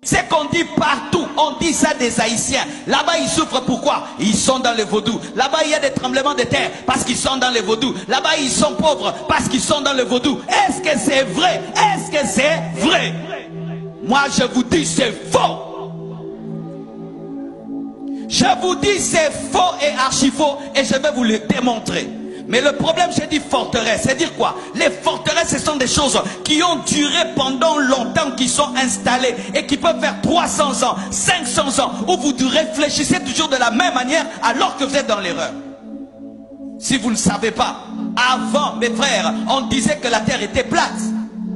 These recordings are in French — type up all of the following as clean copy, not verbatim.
C'est qu'on dit partout, on dit ça des Haïtiens. Là-bas, ils souffrent pourquoi? Ils sont dans le vaudou. Là-bas, il y a des tremblements de terre parce qu'ils sont dans le vaudou. Là-bas, ils sont pauvres parce qu'ils sont dans le vaudou. Est-ce que c'est vrai? Est-ce que c'est vrai? Moi, je vous dis, c'est faux. Je vous dis, c'est faux et archi faux et je vais vous le démontrer. Mais le problème, j'ai dit forteresse, c'est dire quoi? Les forteresses, ce sont des choses qui ont duré pendant longtemps, qui sont installées et qui peuvent faire 300 ans, 500 ans, où vous réfléchissez toujours de la même manière alors que vous êtes dans l'erreur. Si vous ne savez pas, avant, mes frères, on disait que la terre était plate.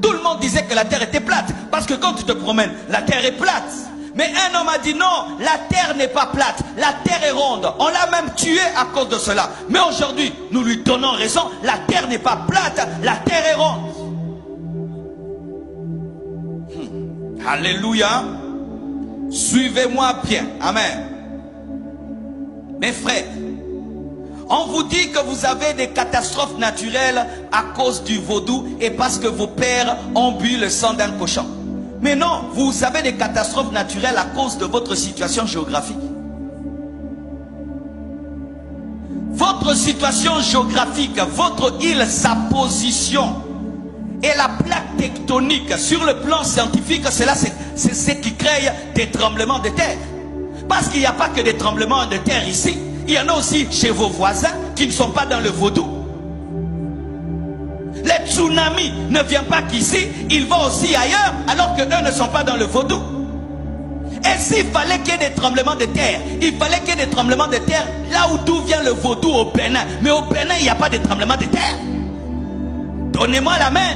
Tout le monde disait que la terre était plate. Parce que quand tu te promènes, la terre est plate. Mais un homme a dit non, la terre n'est pas plate, la terre est ronde. On l'a même tué à cause de cela. Mais aujourd'hui, nous lui donnons raison, la terre n'est pas plate, la terre est ronde. Alléluia. Suivez-moi bien. Amen. Mes frères, on vous dit que vous avez des catastrophes naturelles à cause du vaudou et parce que vos pères ont bu le sang d'un cochon. Mais non, vous avez des catastrophes naturelles à cause de votre situation géographique. Votre situation géographique, votre île, sa position et la plaque tectonique sur le plan scientifique, c'est ce qui crée des tremblements de terre. Parce qu'il n'y a pas que des tremblements de terre ici. Il y en a aussi chez vos voisins qui ne sont pas dans le vaudou. Les tsunamis ne viennent pas qu'ici, ils vont aussi ailleurs, alors que eux ne sont pas dans le vaudou. Et s'il fallait qu'il y ait des tremblements de terre, il fallait qu'il y ait des tremblements de terre là où d'où vient le vaudou au Bénin. Mais au Bénin, il n'y a pas de tremblements de terre. Donnez-moi la main.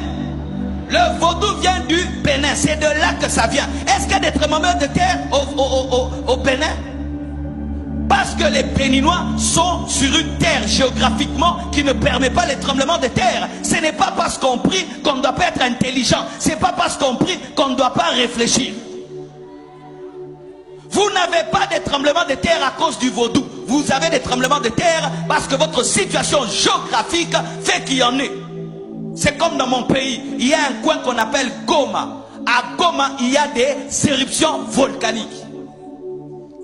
Le vaudou vient du Bénin, c'est de là que ça vient. Est-ce qu'il y a des tremblements de terre au Bénin? Parce que les Béninois sont sur une terre géographiquement qui ne permet pas les tremblements de terre. Ce n'est pas parce qu'on prie qu'on ne doit pas être intelligent. Ce n'est pas parce qu'on prie qu'on ne doit pas réfléchir. Vous n'avez pas de tremblements de terre à cause du vaudou. Vous avez des tremblements de terre parce que votre situation géographique fait qu'il y en ait. C'est comme dans mon pays. Il y a un coin qu'on appelle Goma. À Goma, il y a des éruptions volcaniques.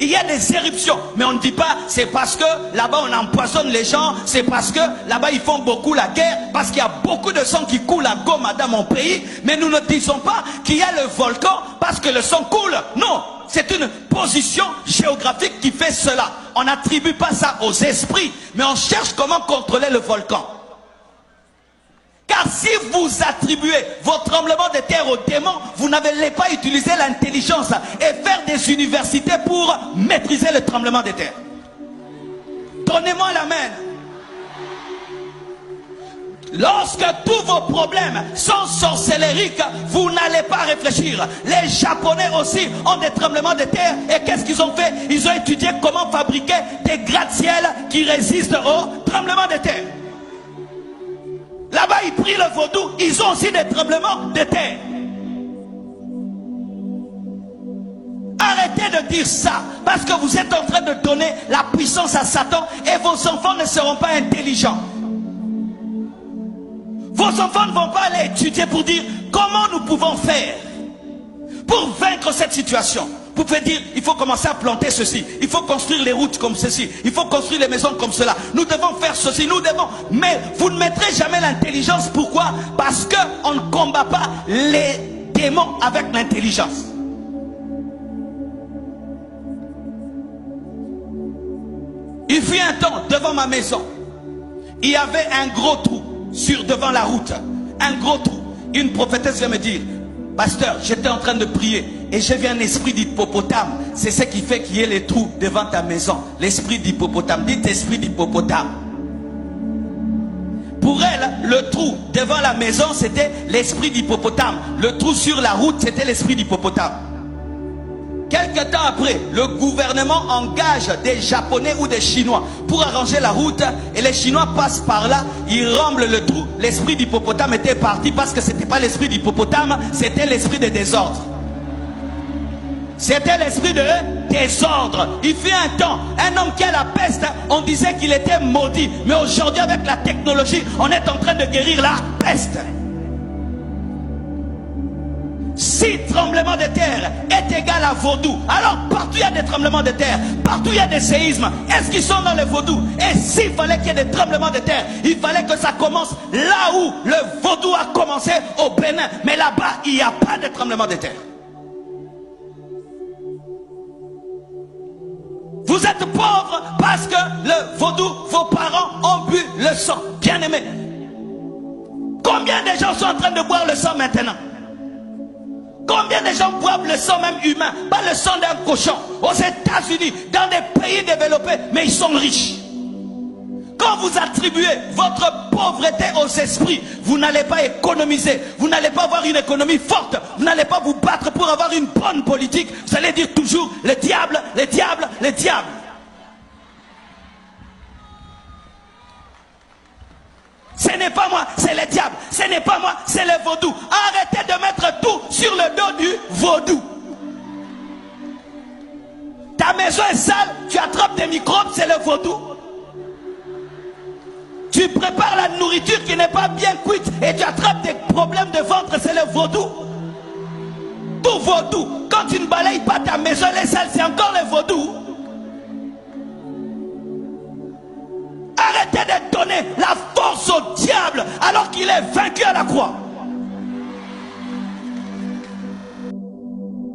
Il y a des éruptions, mais on ne dit pas c'est parce que là-bas on empoisonne les gens, c'est parce que là-bas ils font beaucoup la guerre, parce qu'il y a beaucoup de sang qui coule à Goma dans mon pays, mais nous ne disons pas qu'il y a le volcan parce que le sang coule. Non, c'est une position géographique qui fait cela. On n'attribue pas ça aux esprits, mais on cherche comment contrôler le volcan. Car si vous attribuez vos tremblements de terre aux démons, vous n'allez pas utiliser l'intelligence et faire des universités pour maîtriser le tremblement de terre. Donnez-moi la main. Lorsque tous vos problèmes sont sorcellériques, vous n'allez pas réfléchir. Les Japonais aussi ont des tremblements de terre. Et qu'est-ce qu'ils ont fait? Ils ont étudié comment fabriquer des gratte-ciel qui résistent aux tremblements de terre. Là-bas, ils prient le vaudou, ils ont aussi des tremblements de terre. Arrêtez de dire ça, parce que vous êtes en train de donner la puissance à Satan et vos enfants ne seront pas intelligents. Vos enfants ne vont pas aller étudier pour dire comment nous pouvons faire pour vaincre cette situation. Vous pouvez dire, il faut commencer à planter ceci, il faut construire les routes comme ceci, il faut construire les maisons comme cela, nous devons faire ceci, nous devons... Mais vous ne mettrez jamais l'intelligence. Pourquoi? Parce qu'on ne combat pas les démons avec l'intelligence. Il fut un temps, devant ma maison, il y avait un gros trou devant la route, un gros trou. Une prophétesse vient me dire, pasteur, j'étais en train de prier et j'ai vu un esprit d'hippopotame. C'est ce qui fait qu'il y ait les trous devant ta maison. L'esprit d'hippopotame. Dites esprit d'hippopotame. Pour elle, le trou devant la maison, c'était l'esprit d'hippopotame. Le trou sur la route, c'était l'esprit d'hippopotame. Quelque temps après, le gouvernement engage des Japonais ou des Chinois pour arranger la route et les Chinois passent par là, ils remblent le trou. L'esprit d'hippopotame était parti parce que ce n'était pas l'esprit d'hippopotame, c'était l'esprit de désordre. C'était l'esprit de désordre. Il fut un temps, un homme qui a la peste, on disait qu'il était maudit. Mais aujourd'hui, avec la technologie, on est en train de guérir la peste. Si tremblement de terre est égal à vaudou, alors partout il y a des tremblements de terre, partout il y a des séismes, est-ce qu'ils sont dans les vaudous? Et s'il fallait qu'il y ait des tremblements de terre, il fallait que ça commence là où le vaudou a commencé, au Bénin. Mais là-bas, il n'y a pas de tremblement de terre. Vous êtes pauvres parce que le vaudou, vos parents ont bu le sang. Bien aimé, combien de gens sont en train de boire le sang maintenant? Combien de gens boivent le sang même humain, pas le sang d'un cochon? Aux États-Unis, dans des pays développés, mais ils sont riches. Quand vous attribuez votre pauvreté aux esprits, vous n'allez pas économiser, vous n'allez pas avoir une économie forte, vous n'allez pas vous battre pour avoir une bonne politique. Vous allez dire toujours le diable, le diable, le diable. Ce n'est pas moi, c'est le diable. Ce n'est pas moi, c'est le vaudou. Arrêtez de mettre tout sur le dos du vaudou. Ta maison est sale, tu attrapes des microbes, c'est le vaudou. Tu prépares la nourriture qui n'est pas bien cuite et tu attrapes des problèmes de ventre, c'est le vaudou. Tout vaudou. Quand tu ne balayes pas ta maison, elle est sale, c'est encore le vaudou. Arrêtez de donner la force au diable alors qu'il est vaincu à la croix.